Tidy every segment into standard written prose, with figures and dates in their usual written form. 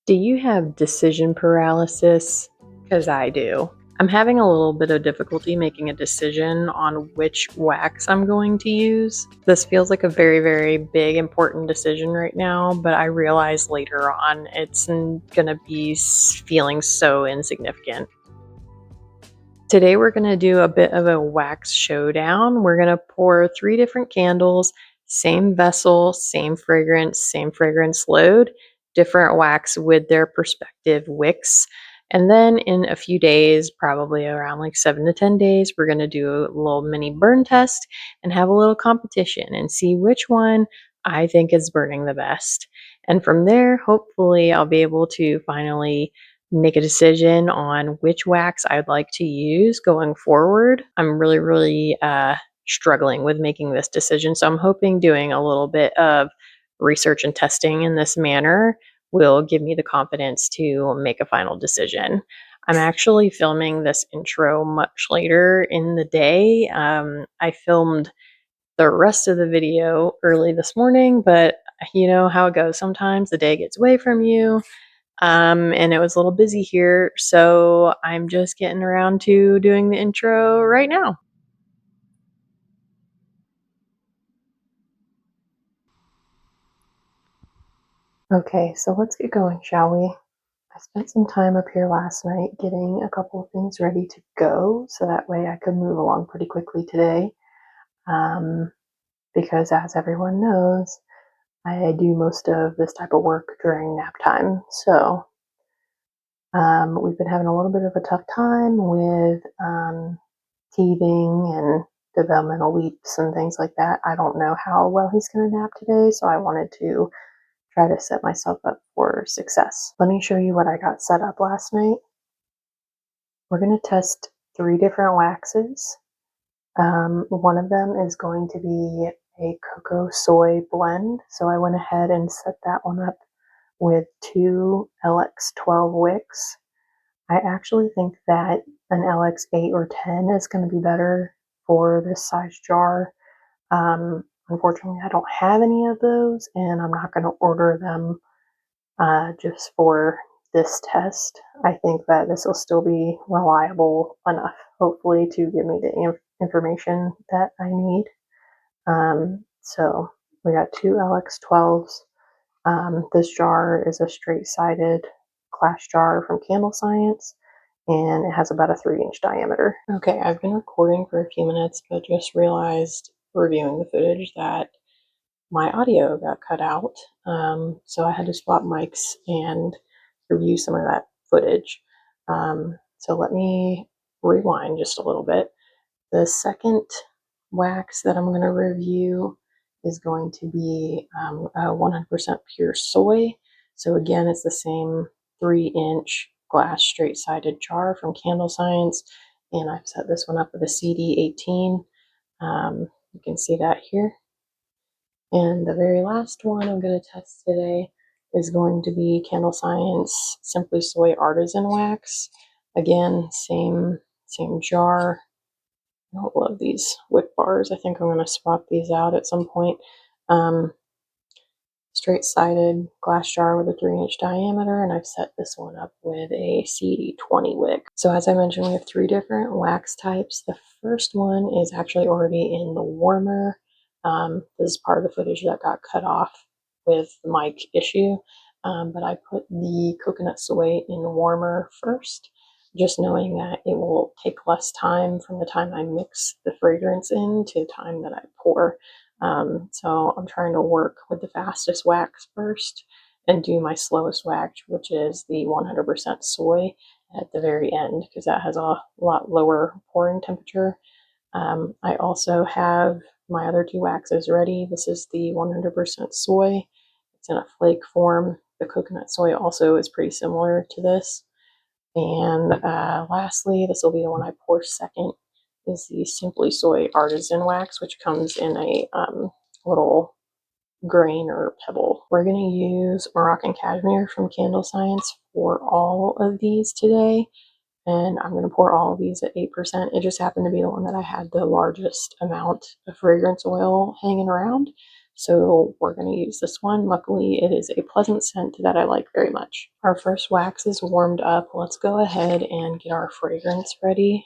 Do you have decision paralysis? Because I do. I'm having a little bit of difficulty making a decision on which wax I'm going to use. This feels like a very, very big, important decision right now, but I realize later on it's gonna be feeling so insignificant. Today we're gonna do a bit of a wax showdown. We're gonna pour 3 different candles, same vessel, same fragrance load, different wax with their respective wicks. And then in a few days, probably around like 7 to 10 days, we're gonna do a little mini burn test and have a little competition and see which one I think is burning the best. And from there, hopefully I'll be able to finally make a decision on which wax I'd like to use going forward. I'm really struggling with making this decision. So I'm hoping doing a little bit of research and testing in this manner will give me the confidence to make a final decision. I'm actually filming this intro much later in the day. I filmed the rest of the video early this morning, but you know how it goes sometimes. The day gets away from you, and it was a little busy here, so I'm just getting around to doing the intro right now. Okay, so let's get going, shall we? I spent some time up here last night getting a couple of things ready to go, so that way I could move along pretty quickly today. Um, because as everyone knows, I do most of this type of work during nap time. So we've been having a little bit of a tough time with teething and developmental leaps and things like that. I don't know how well he's going to nap today, so I wanted to try to set myself up for success. Let me show you what I got set up last night. We're going to test 3 different waxes. One of them is going to be a cocoa soy blend, so I went ahead and set that one up with 2 LX12 wicks. I actually think that an LX8 or 10 is going to be better for this size jar. Unfortunately, I don't have any of those, and I'm not going to order them just for this test. I think that this will still be reliable enough, hopefully, to give me the information that I need. So we got 2 LX12s. This jar is a straight-sided glass jar from CandleScience, and it has about a 3-inch diameter. Okay, I've been recording for a few minutes, but just realized reviewing the footage that my audio got cut out. So I had to swap mics and review some of that footage. So let me rewind just a little bit. The second wax that I'm going to review is going to be a 100% pure soy. So again, it's the same 3-inch glass straight-sided jar from CandleScience, and I've set this one up with a CD18. You can see that here. And the very last one I'm going to test today is going to be CandleScience Simply Soy Artisan Wax. Again, same jar. I don't love these wick bars. I think I'm going to swap these out at some point. Straight-sided glass jar with a 3-inch diameter, and I've set this one up with a CD20 wick. So as I mentioned, we have 3 different wax types. The first one is actually already in the warmer. This is part of the footage that got cut off with the mic issue, but I put the coconut soy in the warmer first, just knowing that it will take less time from the time I mix the fragrance in to the time that I pour. So I'm trying to work with the fastest wax first and do my slowest wax, which is the 100% soy, at the very end, because that has a lot lower pouring temperature. I also have my other 2 waxes ready. This is the 100% soy. It's in a flake form. The coconut soy also is pretty similar to this. And lastly, this will be the one I pour second, is the Simply Soy Artisan Wax, which comes in a little grain or pebble. We're going to use Moroccan Cashmere from CandleScience for all of these today, and I'm going to pour all of these at 8%. It just happened to be the one that I had the largest amount of fragrance oil hanging around, So we're going to use this one. Luckily, it is a pleasant scent that I like very much. Our first wax is warmed up. Let's go ahead and get our fragrance ready.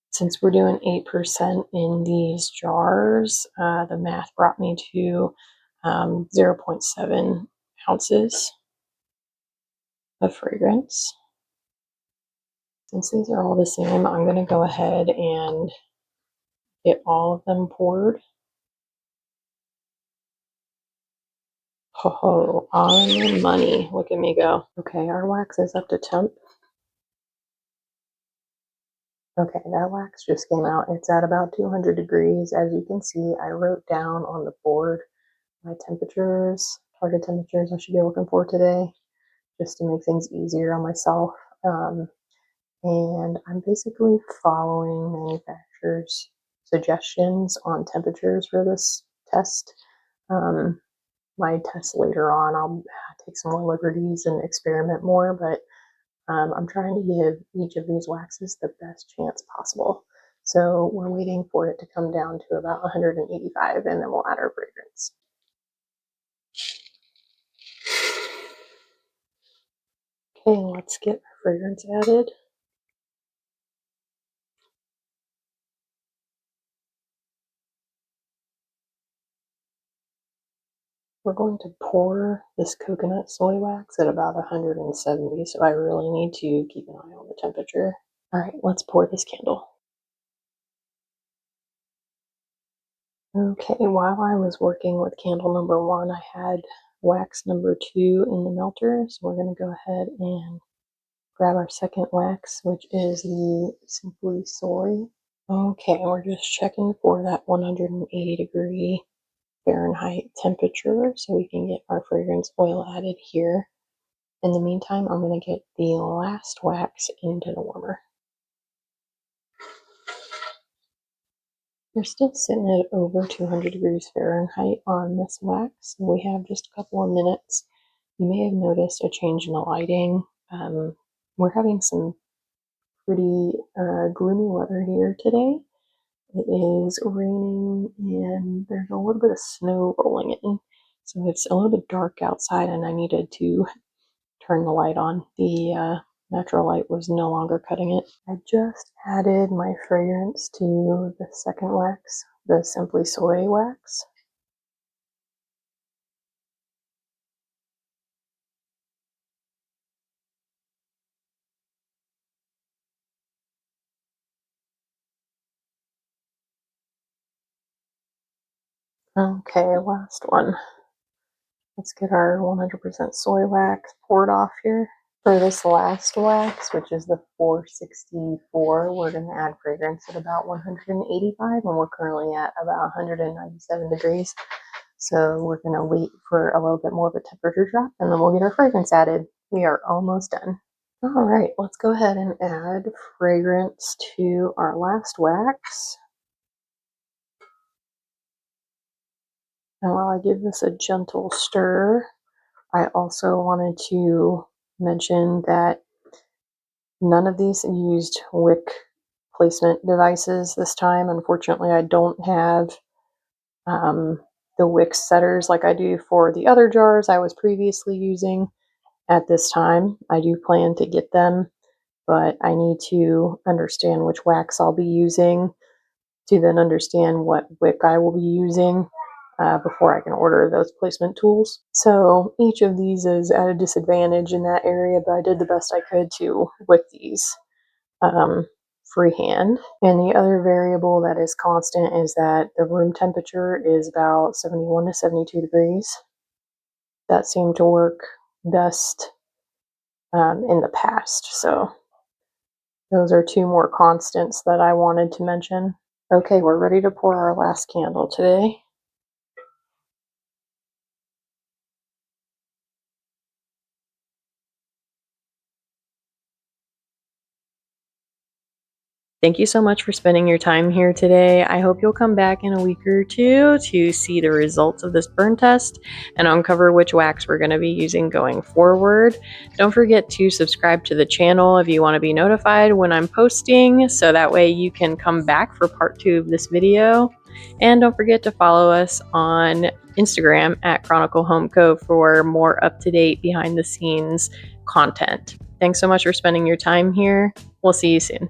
Since we're doing 8% in these jars, the math brought me to 0.7 ounces of fragrance. Since these are all the same, I'm going to go ahead and get all of them poured. Ho ho, on the money. Look at me go. Okay, our wax is up to temp. Okay, that wax just came out. It's at about 200 degrees. As you can see, I wrote down on the board my temperatures, target temperatures I should be looking for today, just to make things easier on myself. And I'm basically following manufacturers' suggestions on temperatures for this test. My test later on, I'll take some more liberties and experiment more, but I'm trying to give each of these waxes the best chance possible. So we're waiting for it to come down to about 185, and then we'll add our fragrance. Okay, let's get our fragrance added. We're going to pour this coconut soy wax at about 170, so I really need to keep an eye on the temperature. All right, let's pour this candle. Okay, while I was working with candle number 1, I had wax number 2 in the melter, so we're going to go ahead and grab our second wax, which is the Simply Soy. Okay, we're just checking for that 180 degree Fahrenheit temperature so we can get our fragrance oil added here. In the meantime, I'm going to get the last wax into the warmer. We're still sitting at over 200 degrees Fahrenheit on this wax, so we have just a couple of minutes. You may have noticed a change in the lighting. We're having some pretty gloomy weather here today. It is raining and there's a little bit of snow rolling in, so it's a little bit dark outside, and I needed to turn the light on. The natural light was no longer cutting it. I just added my fragrance to the second wax, the Simply Soy wax. Okay, last one. Let's get our 100% soy wax poured off here. For this last wax, which is the 464, we're going to add fragrance at about 185, and we're currently at about 197 degrees. So we're going to wait for a little bit more of a temperature drop, and then we'll get our fragrance added. We are almost done. All right, let's go ahead and add fragrance to our last wax. And while I give this a gentle stir, I also wanted to mention that none of these used wick placement devices this time. Unfortunately, I don't have the wick setters like I do for the other jars I was previously using at this time. I do plan to get them, but I need to understand which wax I'll be using to then understand what wick I will be using before I can order those placement tools. So each of these is at a disadvantage in that area, but I did the best I could to wick these freehand. And the other variable that is constant is that the room temperature is about 71 to 72 degrees. That seemed to work best in the past. So those are two more constants that I wanted to mention. Okay, we're ready to pour our last candle today. Thank you so much for spending your time here today. I hope you'll come back in a week or two to see the results of this burn test and uncover which wax we're going to be using going forward. Don't forget to subscribe to the channel if you want to be notified when I'm posting, so that way you can come back for part 2 of this video. And don't forget to follow us on Instagram at Chronicle Home Co for more up-to-date behind the scenes content. Thanks so much for spending your time here. We'll see you soon.